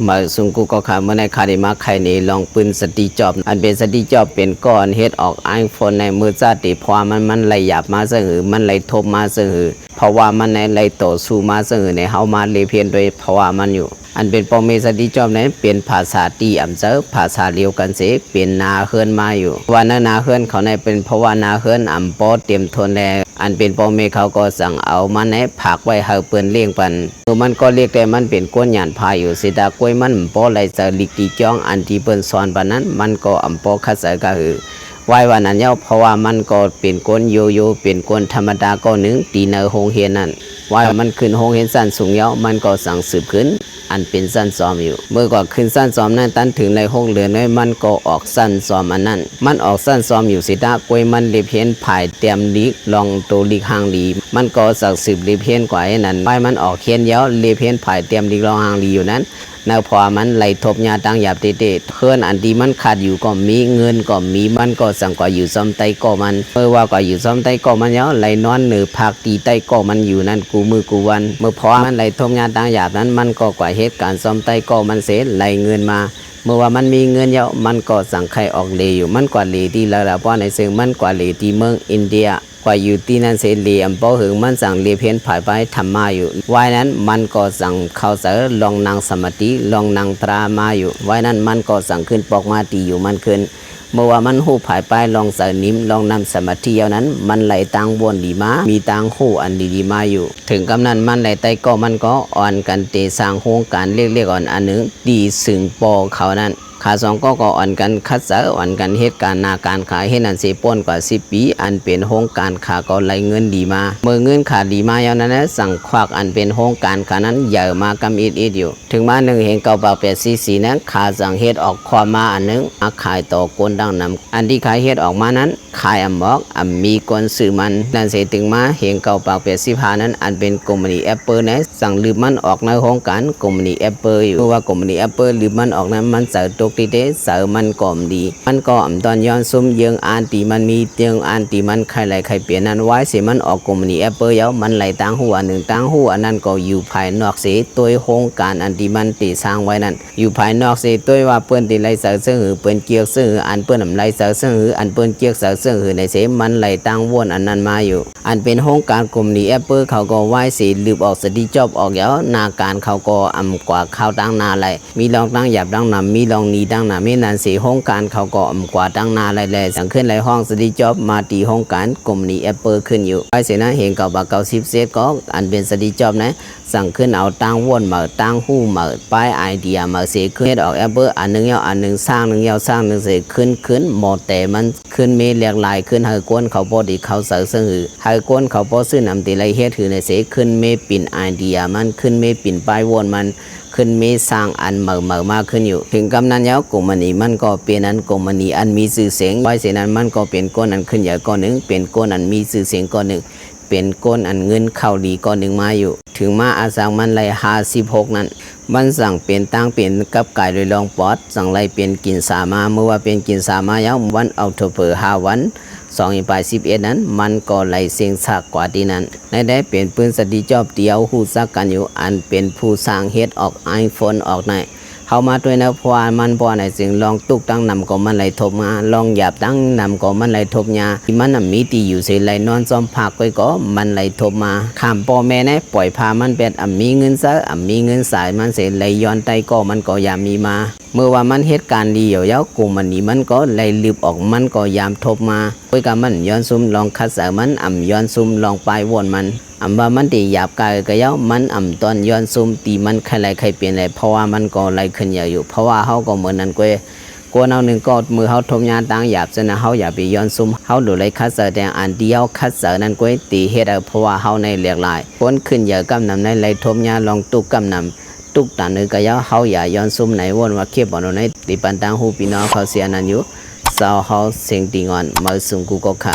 มาสุงกูก็ขาเมื่อในคาริมาไข่ในลองปืนสติจอบอันเป็นสติจอบเป็นก้อนเฮ็ดออกไอโฟนในมือซาติเพราะมันไหลหยาบมาเสงมันไหลทบมาเสงเพราะว่ามันในไหลต่อสู้มาเสงในเฮามาเลเพียนโดยเพราะว่ามันอยู่อันเป็นปอเมสติจอบนั้นเป็นภาษาตีอ่ำเจอภาษาเดียวกันเสเป็นนาเฮือนมาอยู่ว่านาเฮือนเขาในเป็นเพราะว่านาเฮือนอ่ำปอเตรียมทนแลอันเป็นปอเมเขาก็สั่งเอามันในผักไว้เฮาเปิ้นเลี้ยงปันมันก็เรียกแต่มันเป็นก้นหยานพาอยู่สิดากล้วยมันปอไหลเจอลิกตีจ้องอันที่เปิ้นสอนปานนั้นมันก็อ่ำปอคัดเสก็คือไว้วันนั้นเนาะเพราะว่ามันก็เป็นก้นโยโย่เป็นก้นธรรมดาก็หนึ่งตีในโรงเรียนนั่นว่ามันขึ้นโรงเรียนสั้นสูงเนาะมันก็สั่งสืบขึ้นอันเป็นสั้นซ้อมอยู่เมื่อก่อนขึ้นสั้นซ้อมนั้นตันถึงในห้องเรือนไว้มันก็ออกสั้นซ้อมอันนั้นมันออกสั้นซ้อมอยู่สิตากล้วยมันเรียบเพี้ยนผายเตรียมลีกลองตัวลีกหางลีมันก็สักสืบเรียบเพี้ยนกว่าไอ้นั้นไปมันออกเขียนเยอะเรียบเพี้ยนผายเตรียมลีกลองหางลีอยู่นั้นในพอมันไหลทบยาตั้งหยาบเตะเพื่อนอันที่มันขาดอยู่ก็มีเงินก็มีมันก็สั่งก็อยู่ซ้ำไตก็มันเมื่อว่าก็อยู่ซ้ำไตก็มันเนาะไหลนอนหรือผักตีไตก็มันอยู่นั่นกูมือกูวันเมื่อพอมันไหลทบยาตั้งหยาบนั้นมันก็กว่าเหตุการณ์ซ้ำไตก็มันเสียไหลเงินมาเมื่อว่ามันมีเงินเยอะมันก็สั่งใครออกเลอยู่มันกว่าเลที่ละละเพราะในซึ่งมันกว่าเลที่เมืองอินเดียกว่าอยู่ที่นั่นเสรีอันป้อหึงมันสั่งเรียเพียนผายไปทำมาอยู่ไว้นั้นมันก็สั่งเข้าเสอลองนางสมาธิลองนางตรามาอยู่ไว้นั้นมันก็สั่งขึ้นปอกมาตีอยู่มันขึ้นเมื่อว่ามันหูผายไปลองเสอนิ่มลองนำสมาธิเท่านั้นมันไหลตังวนดีมามีตังหูอันดีมาอยู่ถึงกำนั้นมันไหลไตก็มันก็อ่อนกันเตสร้างโครงการเรียกอ่อนอันหนึ่งดีสึงปอเขานั้นขาสองก็อ่อนกันคัดเสอ่อนกันเหตุการณ์นาการขายให้นันเสป้นกว่า10 ปีอันเป็นโครงการขาก็ไหลเงินดีมาเมื่อเงินขาดีมาอย่างนั้นสั่งควักอันเป็นโครงการขานั้นใหญ่มากำอิดอยู่ถึงมาหนึ่งเห็นเก่าเปล่า844นั้นขาสั่งเฮ็ดออกความมาอันนึงมาขายต่อคนดังนำอันที่ขายเฮ็ดออกมานั้นขายอ่ำบอกมีคนซื้อมันนั่นเสถึงมาเห็นเก่าเปล่า85นั้นอันเป็นกลุ่มนี้แอปเปิลนั้นสั่งลืมมันออกในโครงการกลุ่มนี้แอปเปิลอยู่เพราะว่ากลุ่มนี้แอปเปิลลืมมันออกนั้นมันเสตกที่เดเสอมันก่อมดีมันก็ตอนย้อนซุ่มเยืองอ่านตีมันมีเยืองอ่านตีมันใครไหลใครเปลี่ยนนั้นไว้เสียมันออกกลุ่มนี้แอปเปิลเยามันไหลตั้งหัวหนึ่งตั้งหัวอันนั้นก็อยู่ภายนอกเสียตัวโครงการอันที่มันตีสร้างไว้นั้นอยู่ภายนอกเสียตัวว่าเปิ้นตีไหลเสอเสื่อหือเปิ้นเกียกเสื่อหืออันเปิ้นไหลเสอเสื่อหืออันเปิ้นเกียกเสอเสื่อหือในเสียมันไหลตั้งวนอันนั้นมาอยู่อันเป็นโครงการกลุ่มนี้แอปเปิลเขาก็ไว้เสียลืบออกสติจอบออกเยานาการเขาก็กว่าข้าวตั้งนาไหลมีลองตั้งหยาบตั้งนำมีลองนีตั้งนาไม่นานเสียโครงการเขาก็กว่าตั้งนาไหลสั่งขึ้นไหลห้องสติจอบมาตีโครงการกลุ่มนี้แอปเปิลขึ้นอยู่ไว้เสียนะเห็นเก่าบา90 เซตก็อันเป็นสติจอบนะสั่งขึ้นเอาตั้งวนมาตั้งหู้มาป้ายไอเดียมาเสียขึ้นออกแอปเปิลอันนึงยาวอันนึงสร้างนึงยาวสร้างนึงเสียขึ้นหมดแต่มันขึ้นเมเรียกลายขึ้นเฮอก้นเขาพอดีเขาเสือซึ่งเฮอก้นเขาพอซื้อนำตีไรเฮ็ดถือในเสียขึ้นเมปิ่นไอเดียมันขึ้นเมปิ่นป้ายวนมันขึ้นมีสร้างอันเหม่อมากขึ้นอยู่ถึงกำนั้นแล้วกลุ่มนี้มันก็เป็นอันกลุ่มนี้อันมีชื่อเสียงไว้เสียนั้นมันก็เป็นก้นอันขึ้นใหญ่ก้อนหนึ่งเป็นก้นอันมีชื่อเสียงก้อนหนึ่งเป็นก้นอันเงินเข้าดีก้อนหนึ่งมาอยู่ถึงมาอาสังมันไหล56นั้นมันสั่งเป็นตั้งเป็นกับไก่โดยลองปอดสั่งไหลเป็นกินสามาเมื่อว่าเป็นกินสามาแล้ววันเอาเถอ5 วัน2/11นั้นมันก็ไหลเสียงฉากกว่าที่นั้นในได้เป็นปืนสติจอบเดียวหูซักกันอยู่อันเป็นผู้สร้างเฮ็ดออกไอโฟนออกในเข้ามาด้วยนะเพราะมันบ่ในสิ่งลองตุกตั้งนำก็มันไหลทบมาลองหยาบตั้งนำก็มันไหลทบยาที่มันมีตีอยู่เสียไหลนอนซ้อมผักก็มันไหลทบมาข้ามพ่อแม่นะปล่อยพามันเป็นมีเงินซะมีเงินสายมันเสียไหลย้อนไตก็มันก็ยามมีมาเมื่อว่ามันเหตุการณ์ดีอยู่แล้วกูมันนี่มันก็ไหลลืบออกมันก็ยามทบมาเพื่อกับมันย้อนซุ่มลองคัดเสมันย้อนซุ่มลองปลายวนมันว่ามันตีหยาบกายก็ยาวมันตอนย้อนซุ่มตีมันใครไหลใครเปลี่ยนเลยเพราะว่ามันก็ไหลขึ้นอยู่เพราะว่าเขาก็เหมือนนั้นกวนเอาหนึ่งก็มือเขาทบยาตั้งหยาบฉะนั้นเขาอย่าไปย้อนซุ่มเขาดูเลยคัดเสแต่อันเดียวคัดเสนั้นตีเฮ็ดเพราะว่าเขาในเรียกลายคนขึ้นเยอะกำนำในไหลทบยาลองตุกกำนำตุกตานึงก็ยาวเขาอย่าย้อนซุ่มไหนวนว่าเขียบบอลในตีปันตังหูปีน้องเขาเสียนั้นอยู่สาวเขาเสียงตีงอนมาสุ่มกูก็ค่ะ